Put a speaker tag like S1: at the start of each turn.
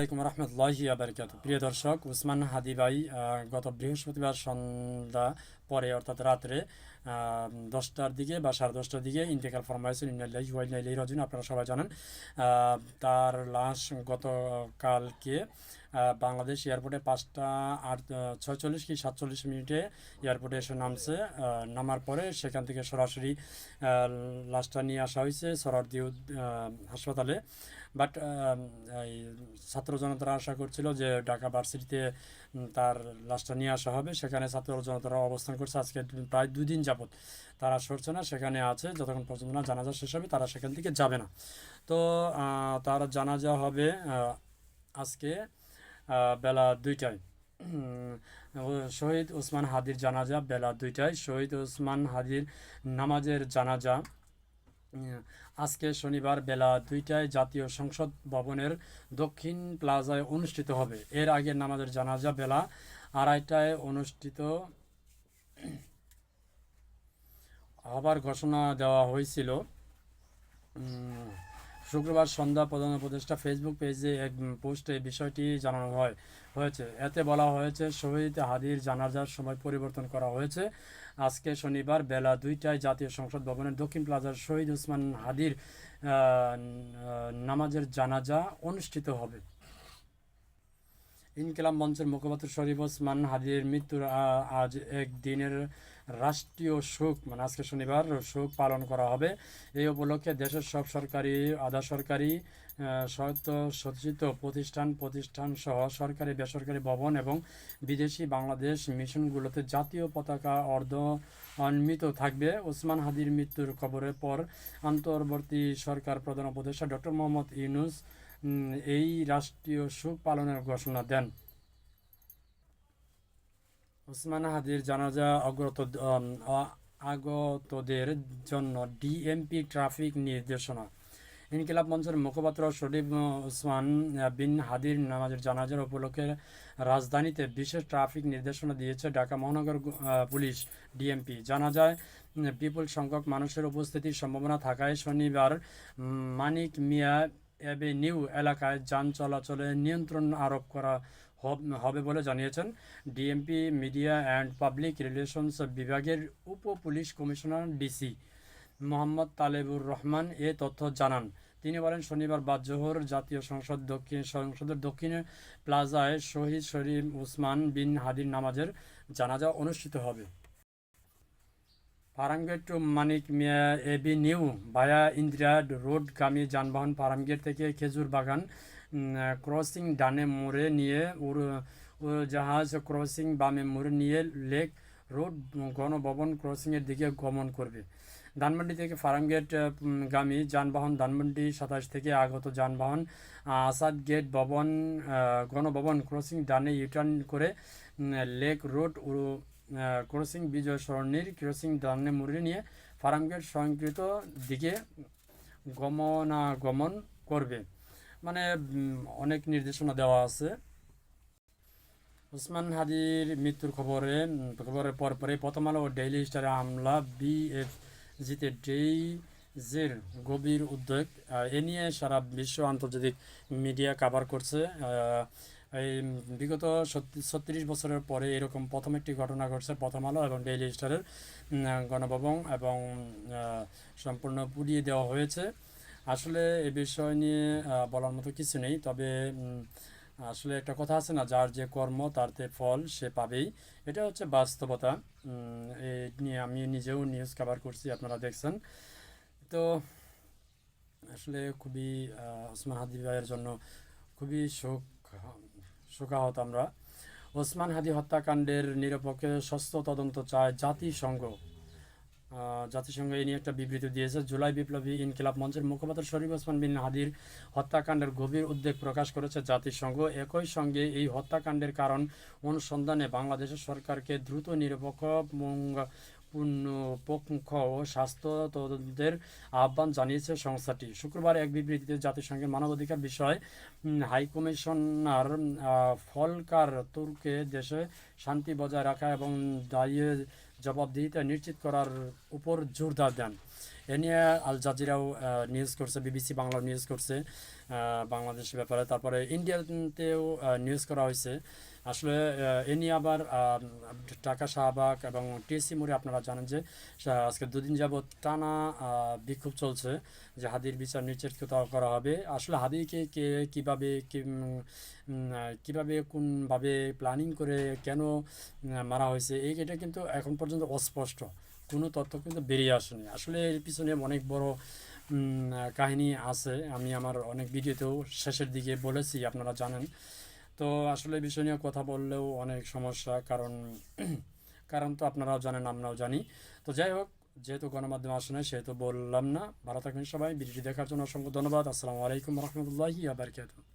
S1: আসসালামু রহমতুল্লাহি বারাকাতুহু। প্রিয় দর্শক, উসমান হাদি ভাই গত বৃহস্পতিবার সন্ধ্যা পরে অর্থাৎ রাত্রে 10টার দিকে বা 10:30টার দিকে ইন্তেকাল ফরমাইছেন। ইন্না লিল্লাহি ওয়া ইন্না ইলাইহি রাজিউন। আপনারা সবাই জানেন তার লাশ গতকালকে বাংলাদেশ এয়ারপোর্টে 5:46 কি 47 মিনিটে এয়ারপোর্টে এসে নামছে। নামার পরে সেখান থেকে সরাসরি লাশটা নিয়ে আসা হয়েছে সোহরাওয়ার্দী হাসপাতালে। বাট এই ছাত্র জনতারা আশা করছিল যে ঢাকা ভার্সিটিতে তার লাশটা নিয়ে আসা হবে। সেখানে ছাত্র জনতারা অবস্থান করছে আজকে প্রায় 2 দিন যাবত। তারা সরছে না, সেখানে আছে। যতক্ষণ পর্যন্ত না জানাজা শেষ হবে তারা সেখান থেকে যাবে না। তো তার জানাজা হবে আজকে বেলা 2টায়। শহীদ ওসমান হাদির জানাজা বেলা 2টায়। শহীদ ওসমান হাদির নামাজের জানাজা আজকে শনিবার বেলা 2টায় জাতীয় সংসদ ভবনের দক্ষিণ প্লাজায় অনুষ্ঠিত হবে। এর আগে নামাজের জানাজা বেলা 2:30টায় অনুষ্ঠিত হবার ঘোষণা দেওয়া হয়েছিল। শুক্রবার সন্ধ্যা প্রধান উপদেষ্টা ফেসবুক পেজে এক পোস্টে বিষয়টি জানানো হয়েছে। এতে বলা হয়েছে, শহীদ হাদির জানাজার সময় পরিবর্তন করা হয়েছে। আজকে শনিবার বেলা 2টায় জাতীয় সংসদ ভবনের দক্ষিণ প্লাজার শহীদ ওসমান হাদির নামাজের জানাজা অনুষ্ঠিত হবে। ইনকিলাব মঞ্চের মুখপাত্র শরীফ ওসমান হাদির মৃত্যুর আজ এক দিনের রাষ্ট্রীয় শোক আজকে শনিবার শোক পালন করা হবে। এই উপলক্ষে দেশের সব সরকারি, আধা সরকারি, স্বায়ত্তশাসিত প্রতিষ্ঠান সহ সরকারি, বেসরকারি ভবন এবং বিদেশি বাংলাদেশ মিশনগুলোতে জাতীয় পতাকা অর্ধনমিত থাকবে। ওসমান হাদির মৃত্যুর খবরের পর অন্তর্বর্তী সরকার প্রধান উপদেষ্টা ডক্টর মোহাম্মদ ইউনূস এই রাষ্ট্রীয় শোক পালনের ঘোষণা দেন। ওসমান হাদির জানাজা আগতদের জন্য ডিএমপি ট্রাফিক নির্দেশনা। ইনকিলাব মঞ্চের মুখপাত্র শরীফ ওসমান বিন হাদির নামাজের জানাজার উপলক্ষে রাজধানীতে বিশেষ ট্রাফিক নির্দেশনা দিয়েছে ঢাকা মহানগর পুলিশ ডিএমপি। জানাজায় বিপুল সংখ্যক মানুষের উপস্থিতির সম্ভাবনা থাকায় শনিবার মানিক মিয়া অ্যাভিনিউ এলাকায় যান চলাচলে নিয়ন্ত্রণ আরোপ করা হবে বলে জানিয়েছেন DMP media and public relations বিভাগের উপ police commissioner DC Mohammad Talebur Rahman এ তথ্য জানান। তিনি বলেন, শনিবার বাদ জোহর জাতীয় সংসদের দক্ষিণে প্লাজায় শহীদ শরীফ ওসমান বিন হাদির নামাজের জানাজা অনুষ্ঠিত হবে। ফার্মগেট টু মানিক মিয়া এভিনিউ ভায়া ইন্দিরা রোডগামী যানবাহন ফার্মগেট থেকে খেজুর বাগান ক্রসিং ডানে মোড়ে নিয়ে জাহাজ ক্রসিং বামে মোড়ে নিয়ে লেক রোড গণভবন ক্রসিংয়ের দিকে গমন করবে। ধানমন্ডি থেকে ফার্মগেট গামী যানবাহন ধানমন্ডি 27 থেকে আগত যানবাহন আসাদ গেট ভবন গণভবন ক্রসিং ডানে ইউটার্ন করে লেক রোড ক্রসিং বিজয় সরণির ক্রসিং ডানে মুড়ে নিয়ে ফার্মগেট স্বয়ংকৃত দিকে গমনাগমন করবে। অনেক নির্দেশনা দেওয়া আছে। ওসমান হাদির মৃত্যুর খবরের পরপরই প্রথম আলো ও ডেইলি স্টারে হামলা, বিএফজিতে ডেইজের গভীর উদ্বেগ, এ নিয়ে সারা বিশ্ব আন্তর্জাতিক মিডিয়া কাভার করছে। এই বিগত 36 বছরের পরে এরকম প্রথম একটি ঘটনা ঘটছে। প্রথম আলো এবং ডেইলি স্টারের গণভবন এবং সম্পূর্ণ পুড়িয়ে দেওয়া হয়েছে। আসলে এ বিষয় নিয়ে বলার মতো কিছু নেই। তবে আসলে একটা কথা আছে না, যার যে কর্ম তার তে ফল সে পাবেই। এটা হচ্ছে বাস্তবতা। এ নিয়ে আমি নিজেও নিউজ কভার করছি, আপনারা দেখছেন। তো আসলে খুবই ওসমান হাদি ভাইয়ের জন্য খুবই শোকাহত আমরা। ওসমান হাদি হত্যাকাণ্ডের নিরপেক্ষ স্বচ্ছ তদন্ত চায় জাতিসংঘ। এই নিয়ে একটা বিবৃতি দিয়েছে। জুলাই বিপ্লবী ইনকিলাব মঞ্চের মুখপাত্র শরীফ ওসমান বিন হাদির হত্যাকাণ্ডের গভীর উদ্বেগ প্রকাশ করেছে জাতিসংঘ। একই সঙ্গে এই হত্যাকাণ্ডের কারণ অনুসন্ধানে বাংলাদেশের সরকারকে দ্রুত, নিরপেক্ষ, পুঙ্খানুপুঙ্খ ও স্বাস্থ্য তদন্তের আহ্বান জানিয়েছে সংস্থাটি। শুক্রবার এক বিবৃতিতে জাতিসংঘের মানবাধিকার বিষয় হাইকমিশনার ফলকার তুর্কে দেশে শান্তি বজায় রাখা এবং দায়ী জবাবদিহিতা নিশ্চিত করার উপর জোরদার দেন। এ নিয়ে আল জাজিরাও নিউজ করছে, বিবিসি বাংলাও নিউজ করছে। বাংলাদেশের ব্যাপারে। তারপরে ইন্ডিয়াতেও নিউজ করা হয়েছে। আসলে এ নিয়ে আবার ঢাকা শাহবাগ এবং টিএসসি মোড়ে আপনারা জানেন যে আজকে দুদিন যাবৎ টানা বিক্ষোভ চলছে যে হাদির বিচার নিশ্চিত করা হবে। আসলে হাদিকে কে কীভাবে কীভাবে কোনভাবে প্ল্যানিং করে কেন মারা হয়েছে এটা কিন্তু এখন পর্যন্ত অস্পষ্ট, কোনো তথ্য কিন্তু বেরিয়ে আসেনি। আসলে এর পিছনে অনেক বড় কাহিনী আছে, আমি আমার অনেক ভিডিওতেও শেষের দিকে বলেছি, আপনারা জানেন। তো আসলে এই বিষয় নিয়ে কথা বললেও অনেক সমস্যা, কারণ কারণ তো আপনারাও জানেন, আমরাও জানি। তো যাই হোক, যেহেতু গণমাধ্যমে আসে না সেহেতু বললাম না। ভালো থাকবেন সবাই। ভিডিওটি দেখার জন্য অসংখ্য ধন্যবাদ। আসসালামু আলাইকুম রহমতুল্লাহি ওয়া বারাকাতুহু।